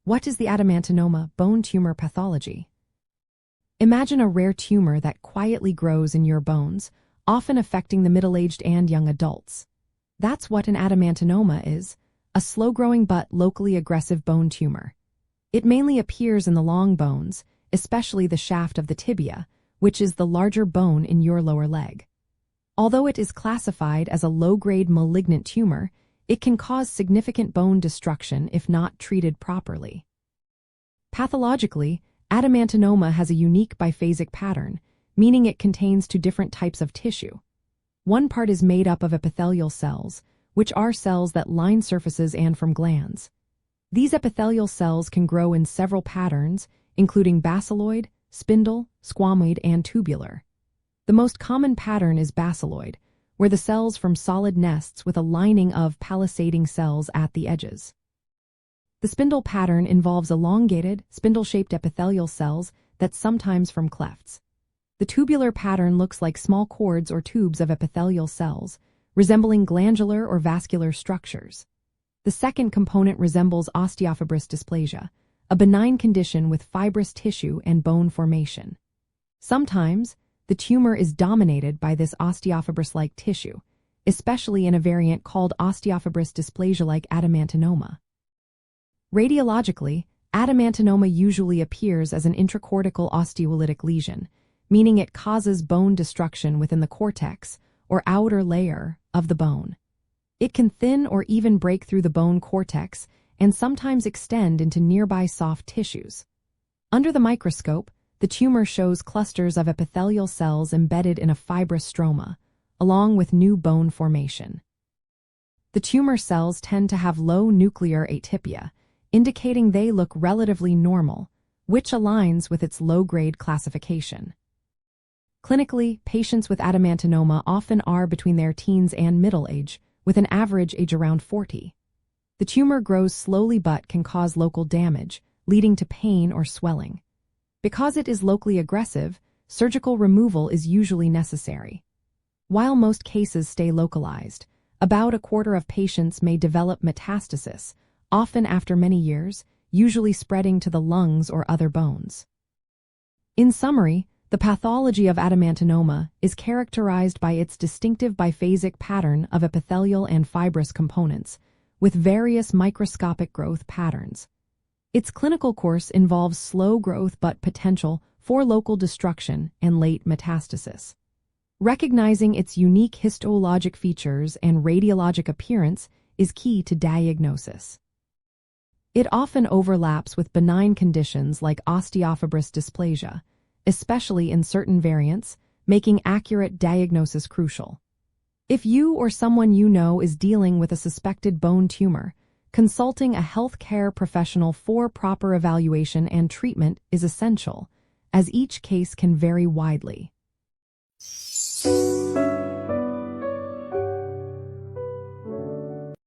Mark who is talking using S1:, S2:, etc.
S1: What is the adamantinoma bone tumor pathology? Imagine a rare tumor that quietly grows in your bones, often affecting the middle-aged and young adults. That's what an adamantinoma is, a slow-growing but locally aggressive bone tumor. It mainly appears in the long bones, especially the shaft of the tibia, which is the larger bone in your lower leg. Although it is classified as a low-grade malignant tumor, it can cause significant bone destruction if not treated properly. Pathologically, adamantinoma has a unique biphasic pattern, meaning it contains two different types of tissue. One part is made up of epithelial cells, which are cells that line surfaces and from glands. These epithelial cells can grow in several patterns, including basiloid, spindle, squamoid, and tubular. The most common pattern is basiloid, where the cells form solid nests with a lining of palisading cells at the edges. The spindle pattern involves elongated, spindle-shaped epithelial cells that sometimes form clefts. The tubular pattern looks like small cords or tubes of epithelial cells, resembling glandular or vascular structures. The second component resembles osteofibrous dysplasia, a benign condition with fibrous tissue and bone formation. Sometimes, the tumor is dominated by this osteofibrous-like tissue, especially in a variant called osteofibrous dysplasia-like adamantinoma. Radiologically, adamantinoma usually appears as an intracortical osteolytic lesion, meaning it causes bone destruction within the cortex, or outer layer, of the bone. It can thin or even break through the bone cortex and sometimes extend into nearby soft tissues. Under the microscope, the tumor shows clusters of epithelial cells embedded in a fibrous stroma, along with new bone formation. The tumor cells tend to have low nuclear atypia, indicating they look relatively normal, which aligns with its low-grade classification. Clinically, patients with adamantinoma often are between their teens and middle age, with an average age around 40. The tumor grows slowly but can cause local damage, leading to pain or swelling. Because it is locally aggressive, surgical removal is usually necessary. While most cases stay localized, about a quarter of patients may develop metastasis, often after many years, usually spreading to the lungs or other bones. In summary, the pathology of adamantinoma is characterized by its distinctive biphasic pattern of epithelial and fibrous components, with various microscopic growth patterns. Its clinical course involves slow growth but potential for local destruction and late metastasis. Recognizing its unique histologic features and radiologic appearance is key to diagnosis. It often overlaps with benign conditions like osteofibrous dysplasia, especially in certain variants, making accurate diagnosis crucial. If you or someone you know is dealing with a suspected bone tumor, consulting a healthcare professional for proper evaluation and treatment is essential, as each case can vary widely.